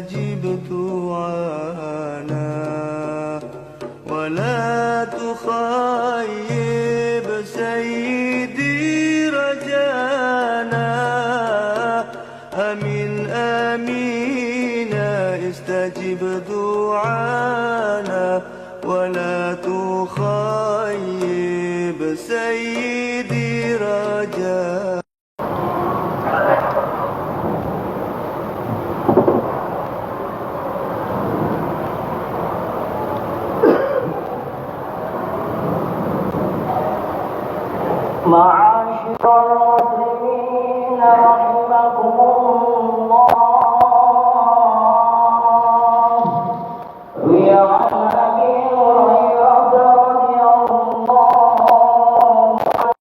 استجب دعانا ولا تخيب سيدي رجانا. آمين آمين استجب دعانا ولا تخيب سيدي رجانا. معاشر المسلمين رحمكم الله، روي عن أبي هريرة رضي الله عنه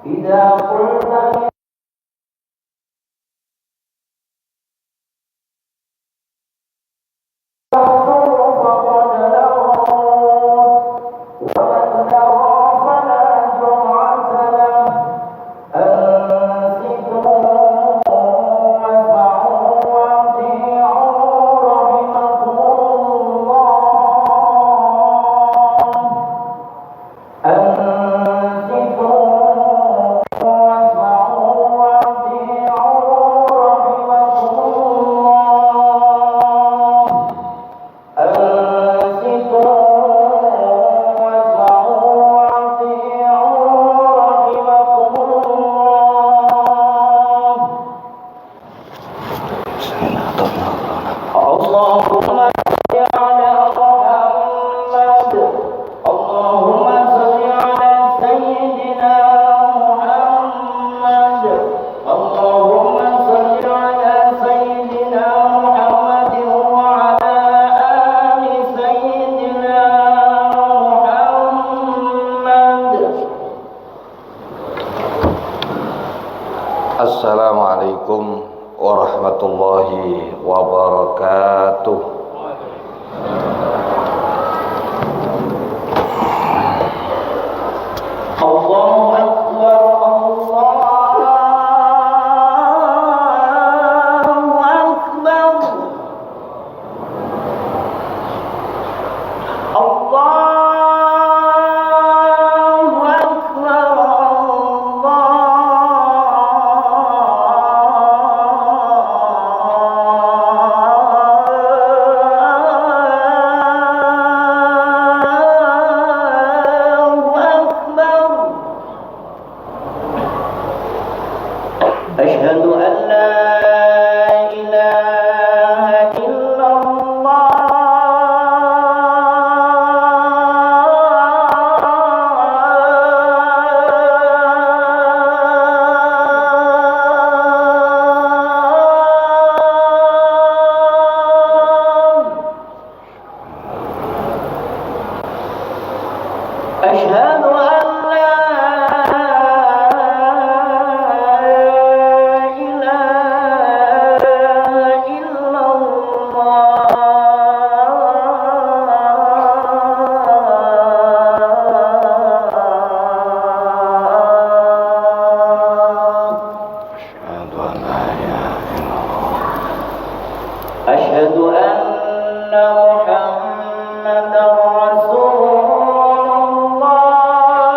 إذا قلت Assalamualaikum warahmatullahi wabarakatuh. Allahu Akbar, Allahu Akbar, Allahu Akbar, Asyhadu an la ilaha illallah Asyhadu an la أشهد أن محمدا رسول الله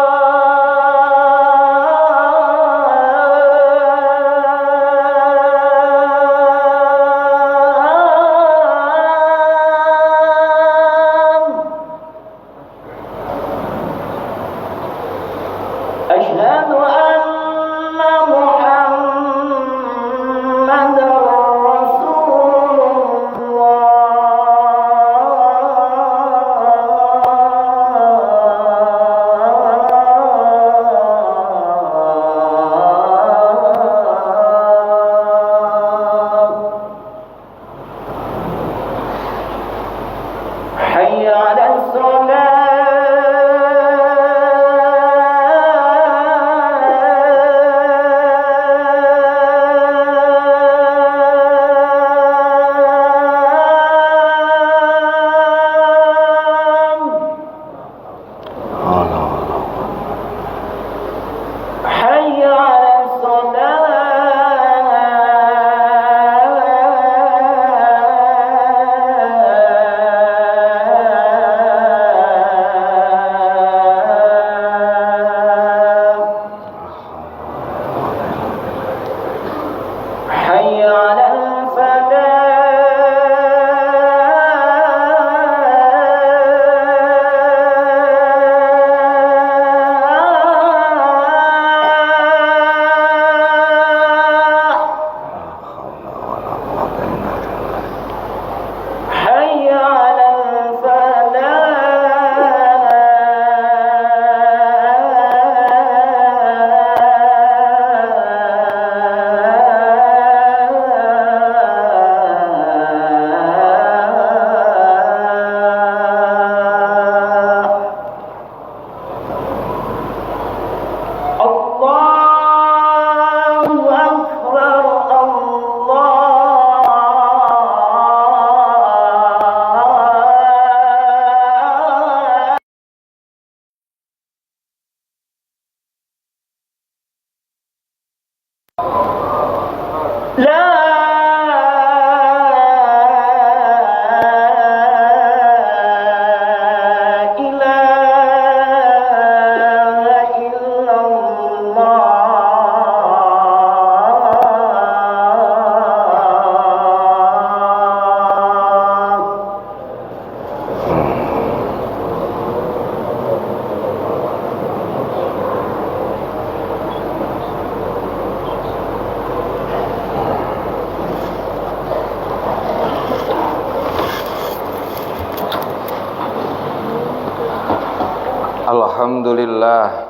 Alhamdulillah.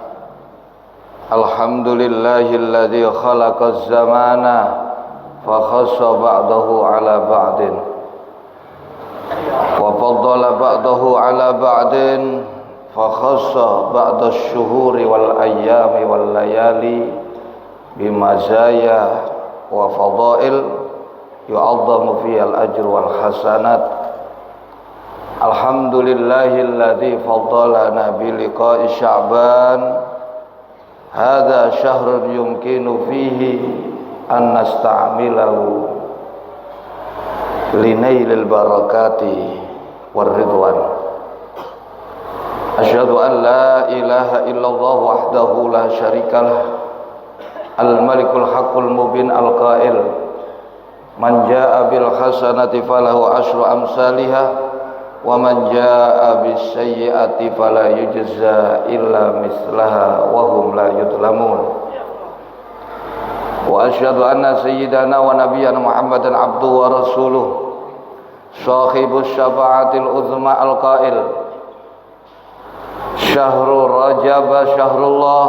Alhamdulillahilladzi khalaqaz zamana fa khassa ba'dahu ala ba'din wa faddala ba'dahu ala ba'din fa khassa ba'dasy syuhuri wal ayyami wal layali bimazaya wa fadail yu'azzamu fiyal ajr wal hasanat. Alhamdulillahilladzi faddalana bi liqa'i sya'ban. Hadza syahrun yumkinu fihi an nasta'milahu linailil barakati war ridwan. Asyhadu an la ilaha illallah wahdahu la syarikalah al-malikul haqqul mubin al-qail man jaa'a bil hasanati falahu asyru amsalihha wa man jaa'a bis sayyi'ati fala yujza illa mislaha wa hum la yudlamun. Wa asyhadu anna sayyidana wa nabiyyana Muhammadan abduhu wa rasuluh shahibus syafa'atil uzma al-qail syahrul rajab syahrullah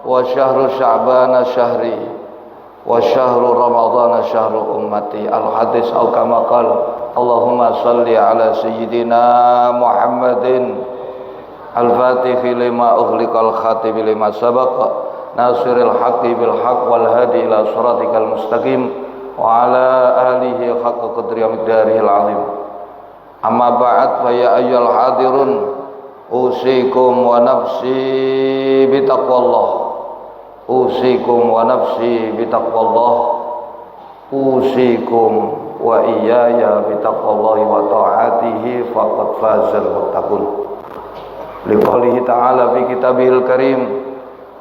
wa syahrul sya'ban syahri wa syahrul ramadhan syahrul ummati. Al-hadis au kama qala Allahumma salli ala sayyidina Muhammadin al-fatihi lima ughliqal khatimi lima sabaqa nasiril haqqi bil haqq wal hadi ila siratikal mustaqim wa ala alihi haqqa qadri miqdarihil azim. Amma ba'd fa ya ayyuhal hadirun usikum wa nafsi bitaqwallah. Usikum wa nafsi bitaqwallah. Usikum wa iyaya bitaqwallahi wa ta'atihi faqad fazal muttaqun. Liqaulihi ta'ala fi kitabihil karim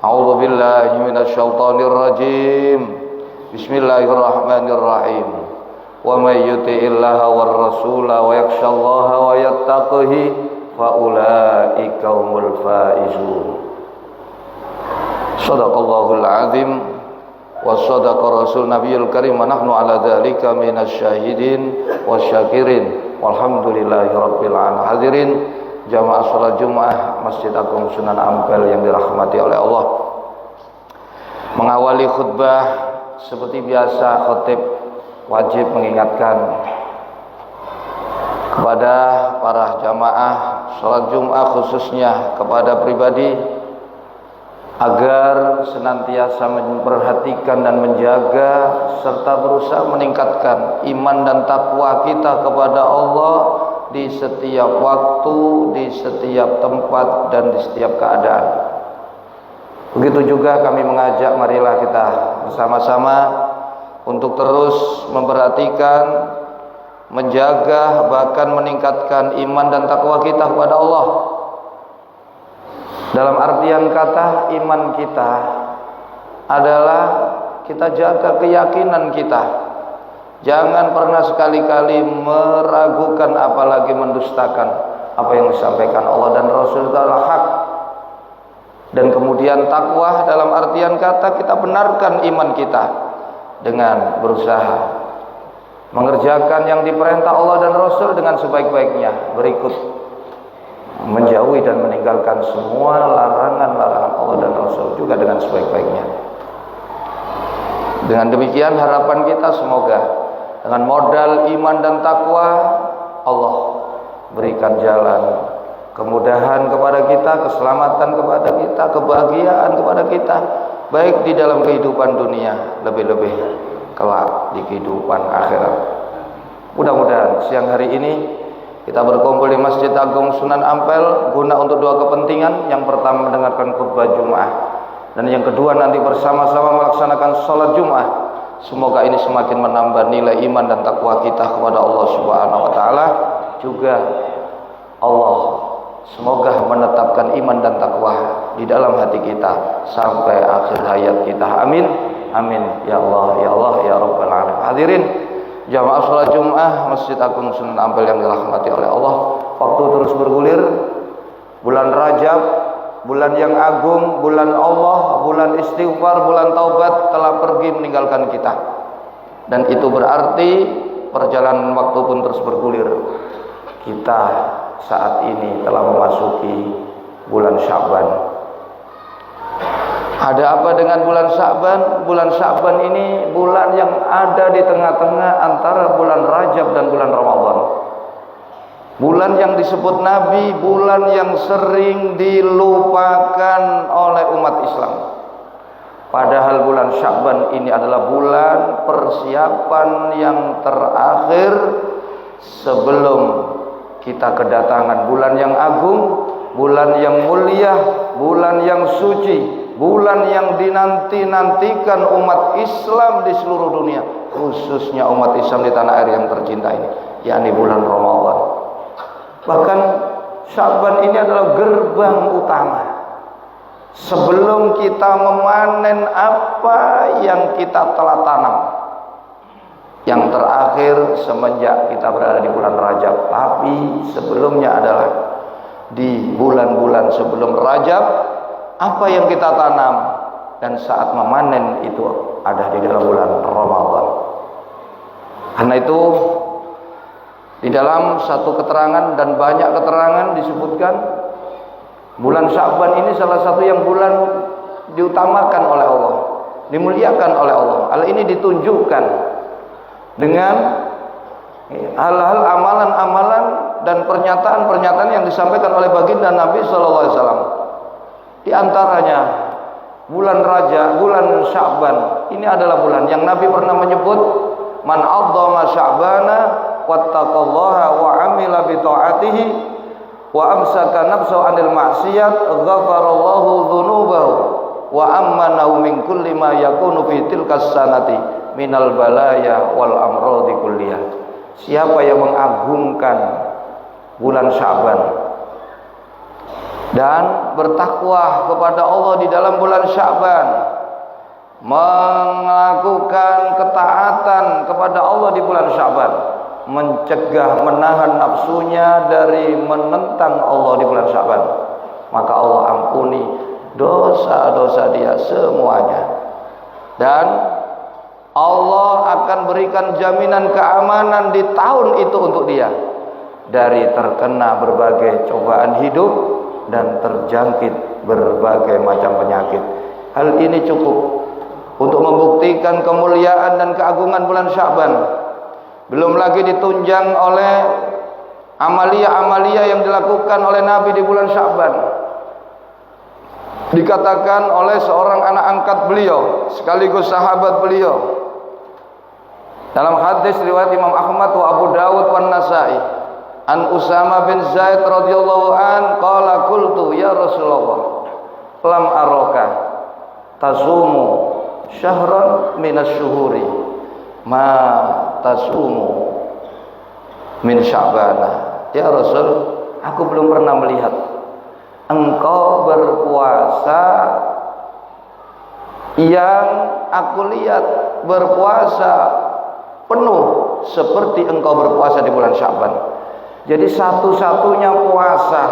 a'udzu billahi minasy syaithanir rajim bismillahirrahmanirrahim wa may yuti'illaha war rasula wa yakhshallaha wa yattaqihi fa ulaika humul faizun. Shadaqallahul azim wa sadaqa rasul nabiyul karim wa nahnu ala dzalika minasyahidin wasyakirin walhamdulillahi rabbil alamin. Hadirin jamaah salat Jumat Masjid Agung Sunan Ampel yang dirahmati oleh Allah. Mengawali khutbah seperti biasa khatib wajib mengingatkan kepada para jamaah salat Jumat khususnya kepada pribadi agar senantiasa memperhatikan dan menjaga serta berusaha meningkatkan iman dan takwa kita kepada Allah di setiap waktu, di setiap tempat dan di setiap keadaan. Begitu juga kami mengajak marilah kita bersama-sama untuk terus memperhatikan, menjaga bahkan meningkatkan iman dan takwa kita kepada Allah. Dalam artian kata iman kita adalah kita jaga keyakinan kita. Jangan pernah sekali-kali meragukan apalagi mendustakan apa yang disampaikan Allah dan Rasul itu adalah hak. Dan kemudian takwa dalam artian kata kita benarkan iman kita dengan berusaha mengerjakan yang diperintah Allah dan Rasul dengan sebaik-baiknya, berikut menjauhi dan meninggalkan semua larangan-larangan Allah dan Rasul juga dengan sebaik-baiknya. Dengan demikian harapan kita semoga dengan modal iman dan takwa Allah berikan jalan kemudahan kepada kita, keselamatan kepada kita, kebahagiaan kepada kita, baik di dalam kehidupan dunia, lebih-lebih kelak di kehidupan akhirat. Mudah-mudahan siang hari ini kita berkumpul di Masjid Agung Sunan Ampel guna untuk dua kepentingan. Yang pertama mendengarkan khutbah Jumat, dan yang kedua nanti bersama-sama melaksanakan sholat Jumat. Semoga ini semakin menambah nilai iman dan takwa kita kepada Allah Subhanahu wa taala. Juga Allah semoga menetapkan iman dan takwa di dalam hati kita sampai akhir hayat kita. Amin. Amin ya Allah ya Allah ya Rabbal alamin. Hadirin jamaah salat Jumat Masjid Agung Sunan Ampel yang dirahmati oleh Allah. Waktu terus bergulir. Bulan Rajab, bulan yang agung, bulan Allah, bulan istighfar, bulan taubat telah pergi meninggalkan kita. Dan itu berarti perjalanan waktu pun terus bergulir. Kita saat ini telah memasuki bulan Sya'ban. Ada apa dengan bulan Sya'ban? Bulan Sya'ban ini bulan yang ada di tengah-tengah antara bulan Rajab dan bulan Ramadan. Bulan yang disebut Nabi, bulan yang sering dilupakan oleh umat Islam. Padahal bulan Sya'ban ini adalah bulan persiapan yang terakhir sebelum kita kedatangan bulan yang agung, bulan yang mulia, bulan yang suci, bulan yang dinanti-nantikan umat Islam di seluruh dunia, khususnya umat Islam di tanah air yang tercinta ini, yakni bulan Ramadan. Bahkan Sya'ban ini adalah gerbang utama sebelum kita memanen apa yang kita telah tanam. Yang terakhir semenjak kita berada di bulan Rajab, tapi sebelumnya adalah di bulan-bulan sebelum Rajab, apa yang kita tanam dan saat memanen itu ada di dalam bulan Ramadan. Karena itu di dalam satu keterangan dan banyak keterangan disebutkan bulan Sya'ban ini salah satu yang bulan diutamakan oleh Allah, dimuliakan oleh Allah. Hal ini ditunjukkan dengan hal-hal amalan-amalan dan pernyataan-pernyataan yang disampaikan oleh baginda Nabi sallallahu alaihi wasallam. Di antaranya bulan bulan Sya'ban ini adalah bulan yang Nabi pernah menyebut, man 'azzama Sya'bana wattaqallaha wa 'amila bi ta'atihi wa amsaka nafsahu 'anil ma'siyat ghafarallahu dzunubahu wa ammanahu min kulli ma yakunu fi tilkas sanati minal balaya wal amradi kulliyah. Siapa yang mengagungkan bulan Sya'ban dan bertakwa kepada Allah di dalam bulan Sya'ban, melakukan ketaatan kepada Allah di bulan Sya'ban, mencegah, menahan nafsunya dari menentang Allah di bulan Sya'ban, maka Allah ampuni dosa-dosa dia semuanya, dan Allah akan berikan jaminan keamanan di tahun itu untuk dia dari terkena berbagai cobaan hidup dan terjangkit berbagai macam penyakit. Hal ini cukup untuk membuktikan kemuliaan dan keagungan bulan Sya'ban. Belum lagi ditunjang oleh amalia-amalia yang dilakukan oleh Nabi di bulan Sya'ban. Dikatakan oleh seorang anak angkat beliau sekaligus sahabat beliau dalam hadis riwayat Imam Ahmad wa Abu Dawud wa Nasa'i, an Usama bin Zaid radhiyallahu an qala qultu ya Rasulullah lam araka tasumu syahran minas syuhuri ma tasumu min Sya'bana. Ya Rasul, aku belum pernah melihat engkau berpuasa yang aku lihat berpuasa penuh seperti engkau berpuasa di bulan Sya'ban. Jadi satu-satunya puasa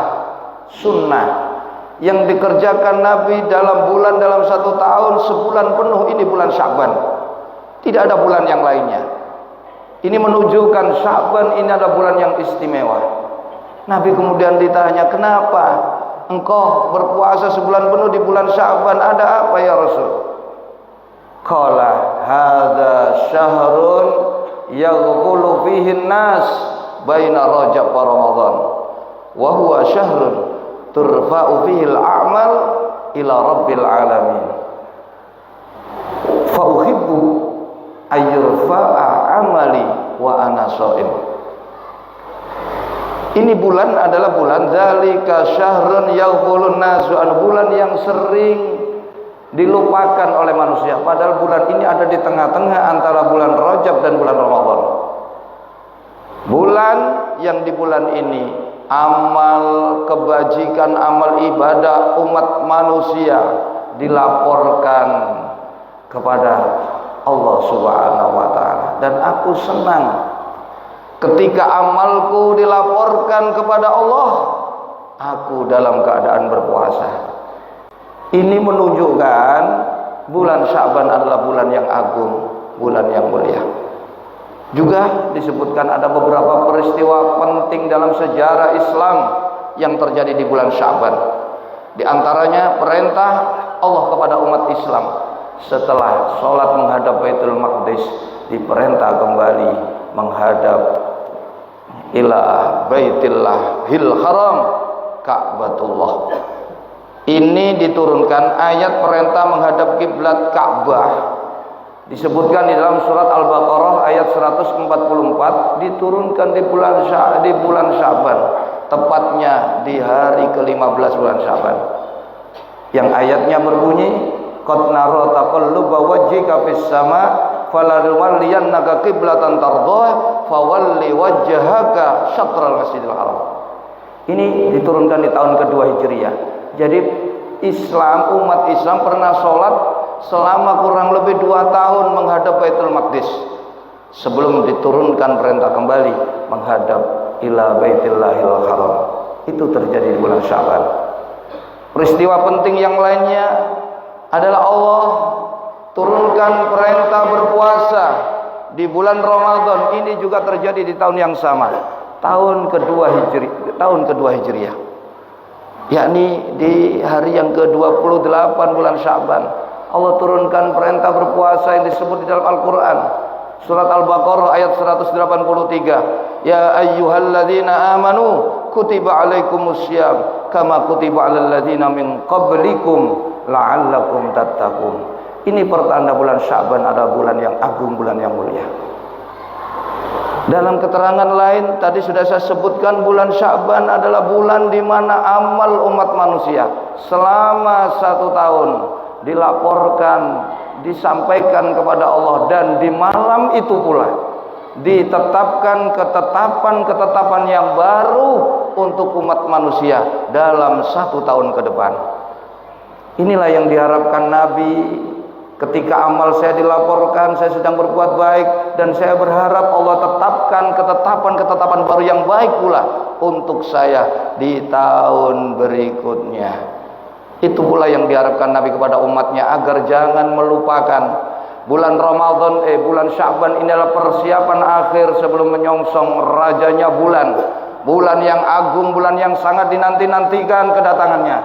sunnah yang dikerjakan Nabi dalam satu tahun sebulan penuh ini bulan Sya'ban. Tidak ada bulan yang lainnya. Ini menunjukkan Sya'ban ini adalah bulan yang istimewa. Nabi kemudian ditanya, kenapa engkau berpuasa sebulan penuh di bulan Sya'ban? Ada apa ya Rasul? Qala hadza syahrun yaghfulu fihi an-nas baina Rajab wa Ramadan wa huwa syahrun turfa'u fihi al-a'mal ila rabbil alamin fa uhibbu ayyurfa'a amali wa ana shaim. Ini bulan adalah bulan zalika syahrun yaghfulun nasu, bulan yang sering dilupakan oleh manusia. Padahal bulan ini ada di tengah-tengah antara bulan Rajab dan bulan Ramadan. Bulan yang di bulan ini amal kebajikan, amal ibadah umat manusia dilaporkan kepada Allah Subhanahu wa taala. Dan aku senang ketika amalku dilaporkan kepada Allah, aku dalam keadaan berpuasa. Ini menunjukkan bulan Sya'ban adalah bulan yang agung, bulan yang mulia. Juga disebutkan ada beberapa peristiwa penting dalam sejarah Islam yang terjadi di bulan Sya'ban. Di antaranya perintah Allah kepada umat Islam setelah sholat menghadap Baitul Maqdis, diperintah kembali menghadap ila Baitillahil Haram, Ka'batullah. Ini diturunkan ayat perintah menghadap kiblat Ka'bah, disebutkan di dalam surat Al-Baqarah ayat 144, diturunkan di bulan Sya'ban, tepatnya di hari ke-15 bulan Sya'ban, yang ayatnya berbunyi qad nara taqalluba wajhika fis sama falanuwalliyannaka qiblatan tardhah fawalli wajhaka syatral masjidil haram. Ini diturunkan di tahun kedua Hijriah. Jadi Islam, umat Islam pernah sholat selama kurang lebih 2 tahun menghadap Baitul Maqdis sebelum diturunkan perintah kembali menghadap ila Baitillahil Haram. Itu terjadi di bulan Sya'ban. Peristiwa penting yang lainnya adalah Allah turunkan perintah berpuasa di bulan Ramadan. Ini juga terjadi di tahun yang sama, tahun kedua Hijriah, yakni di hari yang ke-28 bulan Sya'ban. Allah turunkan perintah berpuasa yang disebut di dalam Al-Quran, surat Al-Baqarah ayat 183, ya ayyuhalladzina amanu kutiba alaikumussyam kama kutiba alal ladzina min qablikum la'allakum tattaqun. Ini pertanda bulan Sya'ban adalah bulan yang agung, bulan yang mulia. Dalam keterangan lain tadi sudah saya sebutkan, bulan Sya'ban adalah bulan di mana amal umat manusia selama 1 tahun dilaporkan, disampaikan kepada Allah, dan di malam itu pula ditetapkan ketetapan yang baru untuk umat manusia dalam 1 tahun ke depan. Inilah yang diharapkan Nabi. Ketika amal saya dilaporkan, saya sedang berbuat baik, dan saya berharap Allah tetapkan ketetapan baru yang baik pula untuk saya di tahun berikutnya. Itu pula yang diharapkan Nabi kepada umatnya, agar jangan melupakan bulan Ramadan, bulan Sya'ban ini adalah persiapan akhir sebelum menyongsong rajanya bulan yang agung, bulan yang sangat dinanti-nantikan kedatangannya,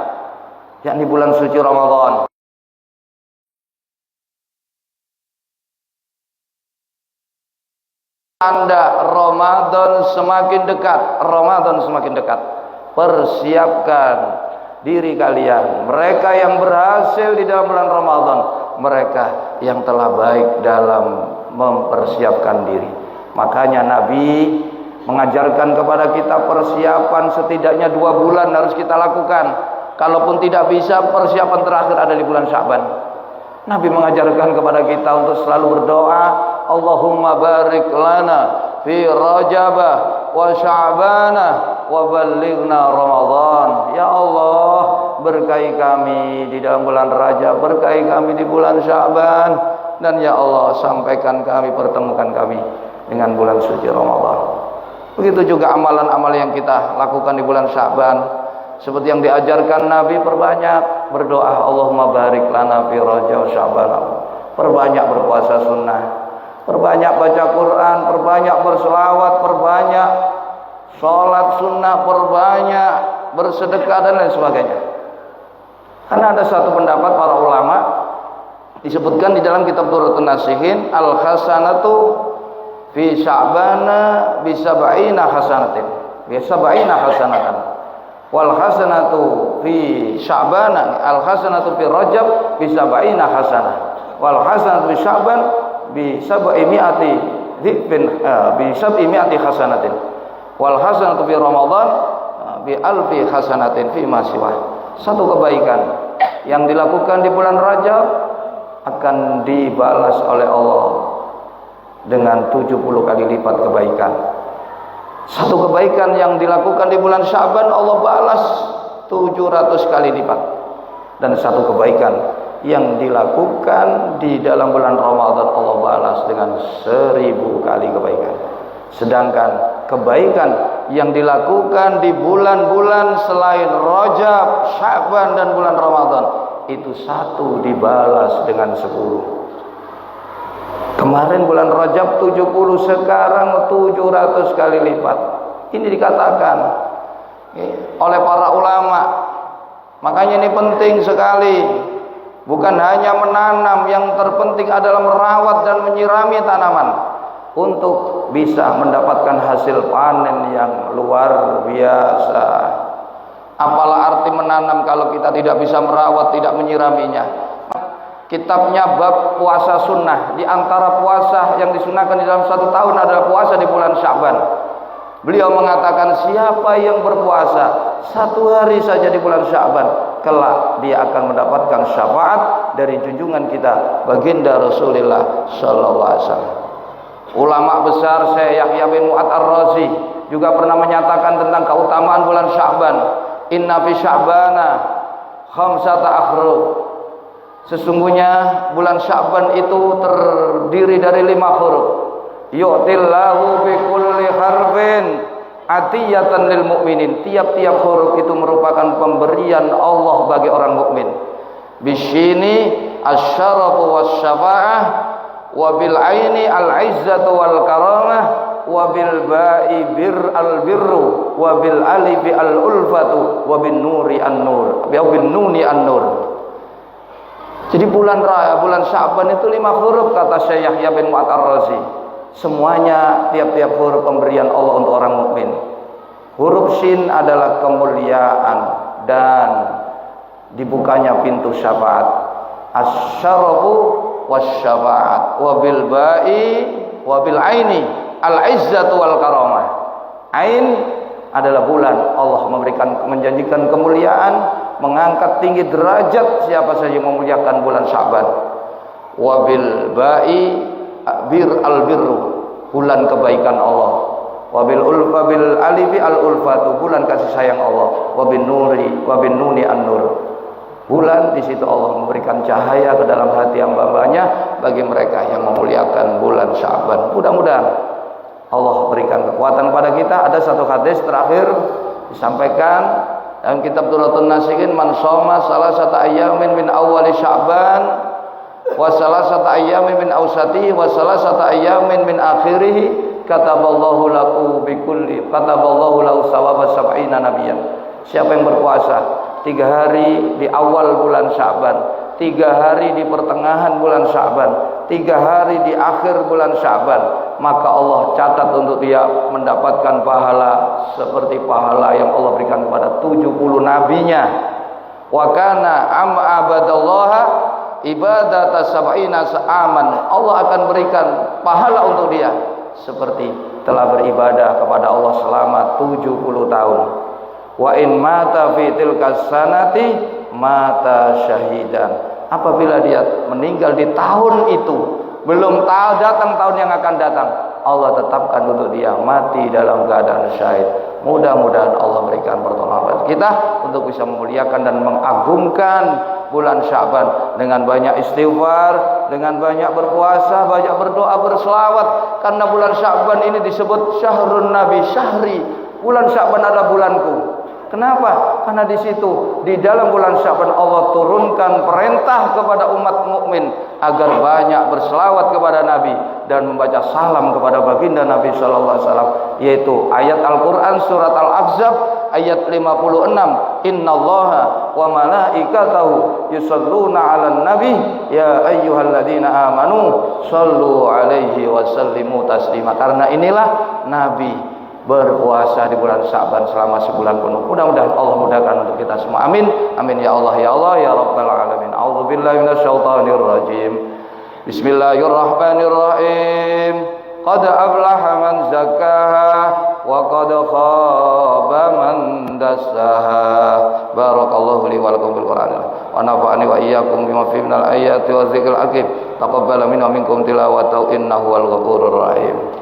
yakni bulan suci Ramadan. Tanda Ramadan semakin dekat. Persiapkan diri kalian, mereka yang berhasil di dalam bulan Ramadan, mereka yang telah baik dalam mempersiapkan diri. Makanya Nabi mengajarkan kepada kita persiapan setidaknya 2 bulan harus kita lakukan. Kalaupun tidak bisa, persiapan terakhir ada di bulan Sya'ban. Nabi mengajarkan kepada kita untuk selalu berdoa, Allahumma barik lana fi Rajabah wa Sya'banah wa ballighna Ramadan. Ya Allah, berkahi kami di dalam bulan Rajab, berkahi kami di bulan Sya'ban, dan ya Allah, sampaikan kami, pertemukan kami dengan bulan suci Ramadan. Begitu juga amalan-amalan yang kita lakukan di bulan Sya'ban. Seperti yang diajarkan Nabi, perbanyak berdoa, Allahumma barik lana fi Rajab wa Sya'ban. Perbanyak berpuasa sunnah, perbanyak baca Quran, perbanyak berselawat, perbanyak sholat sunnah, perbanyak bersedekah, dan lain sebagainya. Karena ada satu pendapat para ulama, disebutkan di dalam kitab Durratun Nasihin, al-hasanatu fi Sya'bana bi sab'ina hasanatin, wal hasanatu fi Sya'bana, al hasanatu fi Rajab bi sab'ina hasanah, wal hasanatu fi Sya'ban bi sab'imi'ati hasanatin, wal hasanatu fi Ramadan bi alfi hasanatin fi ma siwa. Satu kebaikan yang dilakukan di bulan Rajab akan dibalas oleh Allah dengan 70 kali lipat kebaikan. Satu kebaikan yang dilakukan di bulan Sya'ban Allah balas 700 kali lipat. Dan satu kebaikan yang dilakukan di dalam bulan Ramadan Allah balas dengan 1000 kali kebaikan. Sedangkan kebaikan yang dilakukan di bulan-bulan selain Rajab, Sya'ban, dan bulan Ramadan, itu satu dibalas dengan 10. Kemarin bulan Rajab 70, sekarang 700 kali lipat. Ini dikatakan oleh para ulama Makanya ini penting sekali. Bukan hanya menanam, yang terpenting adalah merawat dan menyirami tanaman untuk bisa mendapatkan hasil panen yang luar biasa. Apalah arti menanam kalau kita tidak bisa merawat, tidak menyiraminya. Kitabnya bab puasa sunnah. Di antara puasa yang disunahkan di dalam 1 tahun adalah puasa di bulan Sya'ban. Beliau mengatakan, siapa yang berpuasa 1 hari saja di bulan Sya'ban, kelak dia akan mendapatkan syafaat dari junjungan kita baginda Rasulullah sallallahu alaihi wasallam. Ulama besar Syekh Yahya bin Mu'adz Ar-Razi juga pernah menyatakan tentang keutamaan bulan Sya'ban. Inna fi Sya'bana khamsata akhruf. Sesungguhnya bulan Sya'ban itu terdiri dari 5 huruf. Yu'tillahu bi kulli harfin atiyatan lil mu'minin. Tiap-tiap huruf itu merupakan pemberian Allah bagi orang mukmin. Bisyini asyarafu wasyafa'ah, wa bil aini al izzatu wal karamah, wa bil ba'i bir al birru, wa bil alifi al ulfatu, wa bin nuri an nur, wa bin nuni an nur. Jadi bulan Sya'ban itu 5 huruf kata Syekh Yahya bin Mu'adz Ar-Razi. Semuanya tiap-tiap huruf pemberian Allah untuk orang mukmin. Huruf Shin adalah kemuliaan dan dibukanya pintu syafaat. Asyarafu wasyafa'at, wa bil ba'i wa bil aini al izzatu wal karamah. Ain adalah bulan Allah menjanjikan kemuliaan, mengangkat tinggi derajat siapa saja yang memuliakan bulan Sya'ban. Wa bil ba'i bir al birru, bulan kebaikan Allah. Wa bil alifi al ulfatu, bulan kasih sayang Allah. Wa bin nuni an nur, bulan di situ Allah memberikan cahaya ke dalam hati hamba-hambanya bagi mereka yang memuliakan bulan Sya'ban. Mudah-mudahan Allah berikan kekuatan kepada kita. Ada satu hadis terakhir disampaikan dalam kitab Turatun Nasihin, man shoma salasata ayyamin min awwali Sya'ban wa salasata ayyamin min awsatihi wa salasata ayyamin min akhirih kataballahu lahu sawaba sab'ina nabiyyan. Siapa yang berpuasa 3 hari di awal bulan Sya'ban, 3 hari di pertengahan bulan Sya'ban, 3 hari di akhir bulan Sya'ban, maka Allah catat untuk dia mendapatkan pahala seperti pahala yang Allah berikan kepada 70 nabinya. Wa kana abadallaha ibadata sab'ina sa'aman. Allah akan berikan pahala untuk dia seperti telah beribadah kepada Allah selama 70 tahun. Wa in mata fi tilkas sanati mata syahidan. Apabila dia meninggal di tahun itu, belum tahu datang tahun yang akan datang, Allah tetapkan untuk dia mati dalam keadaan syahid. Mudah-mudahan Allah berikan pertolongan kita untuk bisa memuliakan dan mengagungkan bulan Sya'ban dengan banyak istighfar, dengan banyak berpuasa, banyak berdoa, berselawat. Karena bulan Sya'ban ini disebut syahrun nabi, syahri. Bulan Sya'ban adalah bulanku. Kenapa? Karena di situ, di dalam bulan Sya'ban Allah turunkan perintah kepada umat mukmin agar banyak berselawat kepada Nabi dan membaca salam kepada baginda Nabi sallallahu alaihi wasallam, yaitu ayat Al-Qur'an surat Al-Ahzab ayat 56. Innallaha wa malaikatahu yusholluna 'alan nabi ya ayyuhalladzina amanu shallu 'alaihi wa sallimu taslima. Karena inilah Nabi berpuasa di bulan Sya'ban selama sebulan penuh. Mudah-mudahan Allah mudahkan untuk kita semua. Amin. Amin ya Allah ya Allah ya Rabbal alamin. A'udzubillahi minasyaitonir rajim. Bismillahirrahmanirrahim. Qad aflaha man zakkaha wa qad khaba man dassaha. Barakallahu li wa lakum bil Qur'an wa nafa'ani wa iyyakum bima fihi minal ayati wa dzikril hakim. Taqabbal minna minkum tilawatahu innahu wal ghafurur rahim.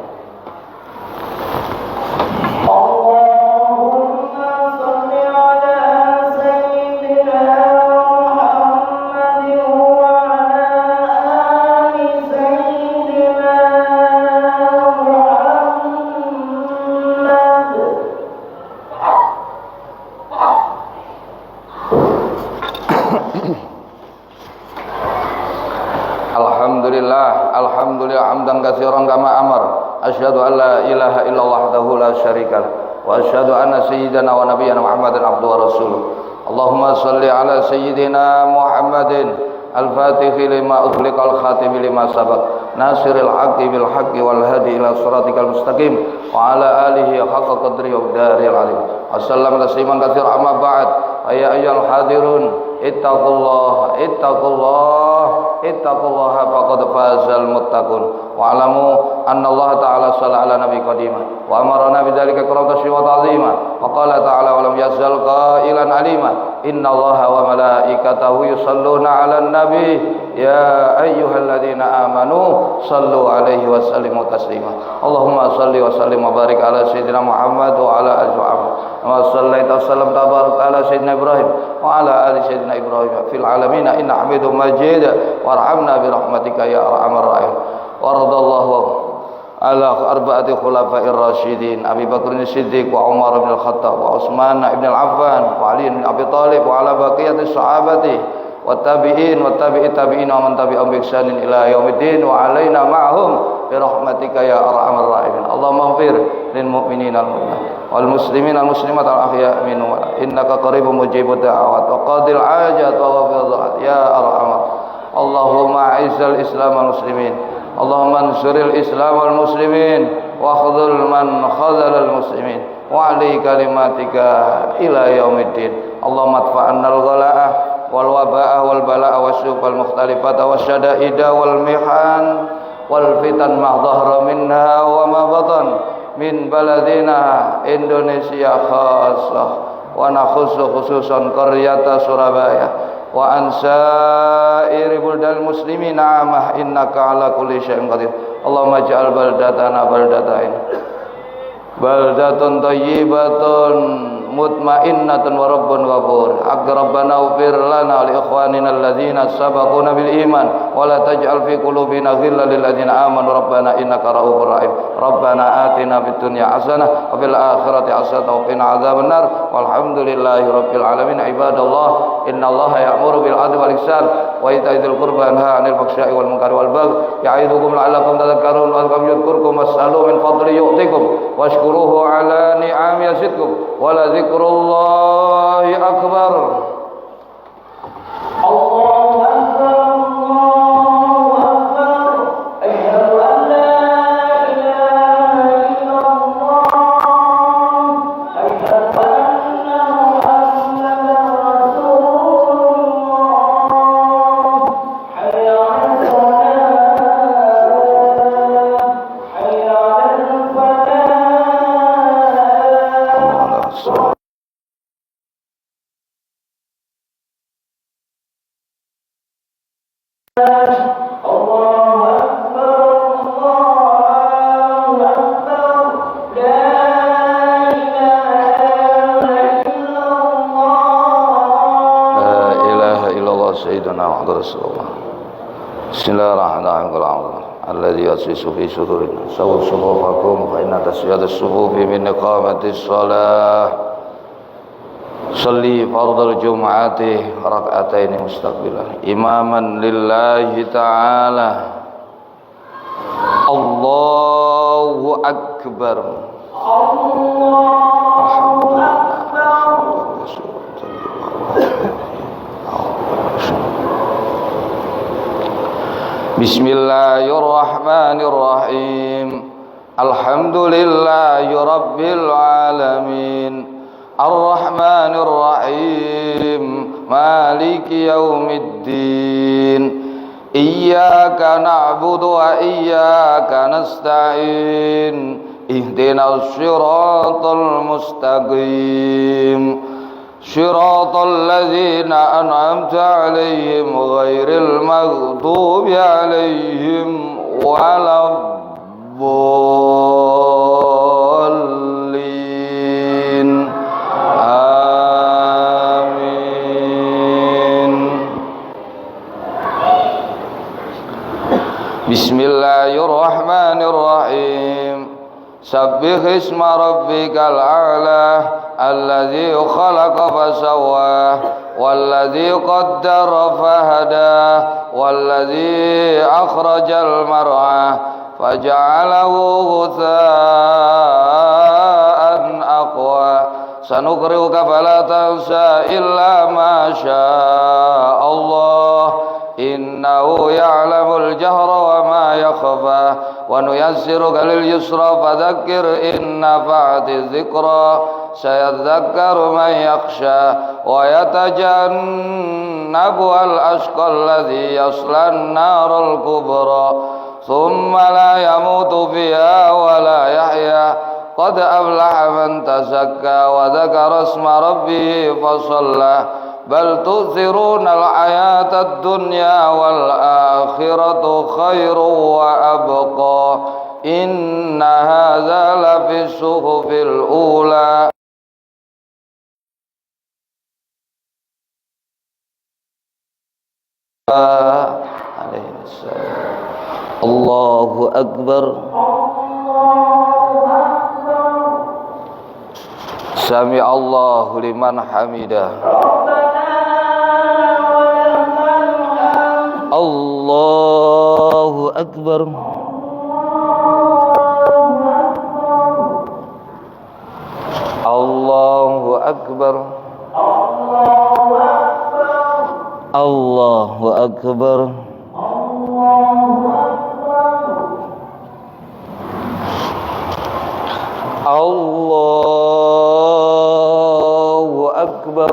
Alhamdulillah hamdan katsiran kama amar. Asyhadu an la ilaha illallah wahdahu la syarika lah wa asyhadu anna sayyidana wa nabiyyana Muhammadan abduhu wa rasuluh. Allahumma salli ala sayyidina Muhammadin al-fatihi lima ughliqa al-khatimi lima sabaq nasiril haqqi bil haqqi wal hadi ila siratikal mustaqim wa ala alihi haqqa qadri wa daril alim. Assalamu tasliman katsir amma ba'd. Ya ayyuhal hadirun ittaqullah faqad fazal muttaqun wa alamu anna Allah ta'ala shalla ala nabi qadima wa amarna bidzalika qurrata wa ta'zima wa qala ta'ala wa lam yazal qailan alima inna Allah wa malaikatahu yusalluna 'alan nabi ya ayyuhalladzina amanu sallu 'alaihi wa sallimu taslima. Allahumma salli wa sallim wa barik ala sayyidina Muhammad wa ala alihi wa sallaita wa sallam tabarak ala sayyidina Ibrahim wa ala ali sayyidina Ibrahim fil alamin inna hamidum majid warhamna bi rahmatika ya arhamar rahim. Waradallahu ala arba'ati khulafa'ir rasyidin Abi Bakr as-Siddiq wa Umar bin al-Khattab wa Utsman ibn al-Affan wa Ali bin Abi Thalib wa ala baqiyati sahabati wa tabi'in wa tabi'i tabi'in wa man tabi'ahum bi ihsanin ila yaumiddin wa alaina ma'hum bi rahmatika ya arhamar rahimin. Allahumma ighfir lil mu'minina wal muslimin al muslimat al ahya minhum innaka qaribun mujibud da'awat wa qadil hajat wa ghafir ya arhamar. Allahumma a'izzal islam wal muslimin Allahumma ansuril islam wal muslimin wa khudhul man khadhalal muslimin wa ali kalimatika ila yaumiddin. Allahumma adfa'anna al-ghala'ah wal waba'ah wal bala'ah wasyuq wal mukhtalifat wasyada'ida wal mihan wal fitan ma dhahara minha wa ma batan min baladina Indonesia khassah wa nakhussu khususan qaryata Surabaya wa ansairi buldal muslimin amah innaka ala kulli syai'in qadir. Allahumma ja'al baldatana baldatun thayyibatun mutmainnatun wa rabbun ghafur. Rabbana ighfir lana wa li ikhwanina alladzina sabaquna bil iman wa la taj'al fi qulubina ghillan lil ladzina amanu rabbana innaka ra'ufur rahim. Rabbana atina fid dunya hasanah wa fil akhirati hasanah wa qina adzabannar. Walhamdulillahi rabbil alamin. Ibadallah, innallaha ya'muru bil 'adli wal ihsan wa ita'i dzil qurba wa yanha 'anil fahsya'i wal munkari wal baghi ya'idukum la'allakum tadhakkarun wa yadhkurukum was'alu min fadli yu'tikum washkuruhu 'ala ni'ami yazidkum wa la dzikrullahi akbar. Allahu akbar, Allahu akbar, asyhadu an la ilaha illallah, asyhadu anna Muhammadan rasulullah, hayya 'alas salat, hayya 'alal falah. Allahu akbar, Allahu akbar, la ilaha illallah. La ilaha illallah sayyidina Muhammad rasulullah. Bismillahirrahmanirrahim. Alladzi yasisu fi sudurina sawu sufufakum fa inna tasyadas sufufi min iqamatis shalah. Salli fardal jum'ati rak'ataini mustaqbilah imaman lillahi ta'ala. Allahu akbar. Allahu akbar. Bismillahirrahmanirrahim. Alhamdulillahi rabbil alamin. Ar-Rahmanir Rahim Maliki Yaumiddin. Iyyaka na'budu wa iyyaka nasta'in. Ihdinas siratal mustaqim. Siratal ladzina an'amta 'alaihim ghairil maghdubi 'alaihim waladdallin. Bismillahirrahmanirrahim. Sabbih isma rabbikal a'la alladzi khalaqa fasawwa walladzi qaddara fahada walladzi akhrajal mar'a faja'alahu ghutha'an aqwa. sanuqri'uka fala tansa illa ma syaa Allah innahu ya'lamul jahra wa ma yakhfa wa nuyassiruka lil yusra fadhakkir in nafa'ati dzikra sayadzakkaru man yakhsha wa yatajannabu al-ashqa alladhi yasla an-naral kubra thumma la yamutu fiha wa la yahya qad aflaha man tazakka wa dzakara isma rabbih fa shalla bal tu'thiruna al-hayata ad-dunya wal akhiratu khairun wa abqa inna hadza la fi suhufil ula. Allahu akbar. Sami Allahu liman hamidah. Allahu akbar. Allahu akbar. Allahu akbar. Allahu akbar.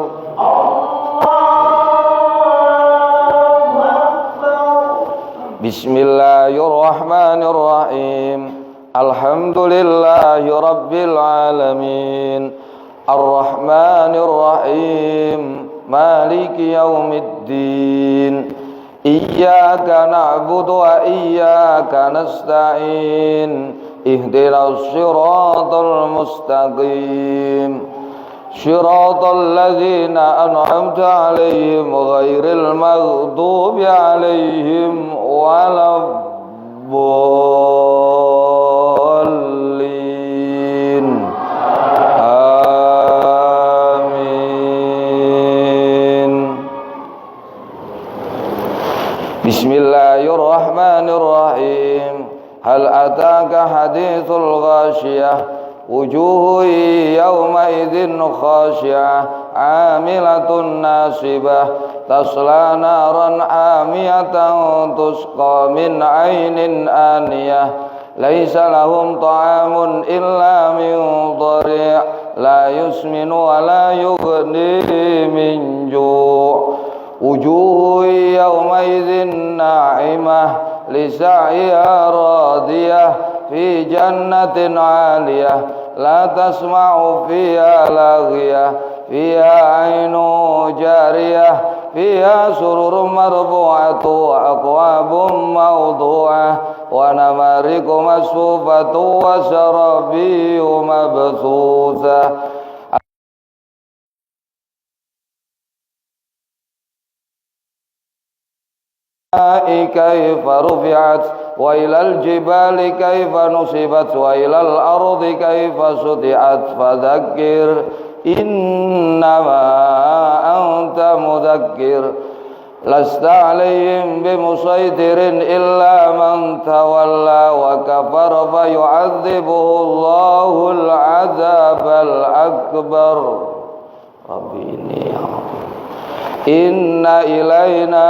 Bismillahirrahmanirrahim. Alhamdulillahi rabbil alamin. Ar-Rahmanir-Rahim. Maliki yaumiddin. Iyyaka na'budu wa iyyaka nasta'in. Ihdinas siratal mustaqim. Siratal ladzina an'amta 'alaihim ghairil maghdubi 'alaihim waladdallin. Bismillahirrahmanirrahim. Hal ataka hadithul ghashiyah wujuhu yawma idzin khashi'ah 'amilatun nasibah tasla naran amiyatan tusqa min 'ainin aniyah laisa lahum ta'amun illa min dhari' la yusminu wa la yughni min ju' wujuhu yawma idzin na'imah lisa'ya radiyah fi jannatin 'aliyah la tasma'u fiha laghiyah fiha 'ainun jariyah fiha sururun marfu'atun wa aqwabun mawdu'ah wa namariqu masfufatun wa sarabiyyun mabthusah. كيف رفعت وإلى الجبال كيف نصبت وإلى الأرض كيف سطحت فذكر إنما أنت مذكر لست عليهم بمسيطر إلا من تولى وكفر فيعذبه الله العذاب الأكبر. ربي إني إن إلينا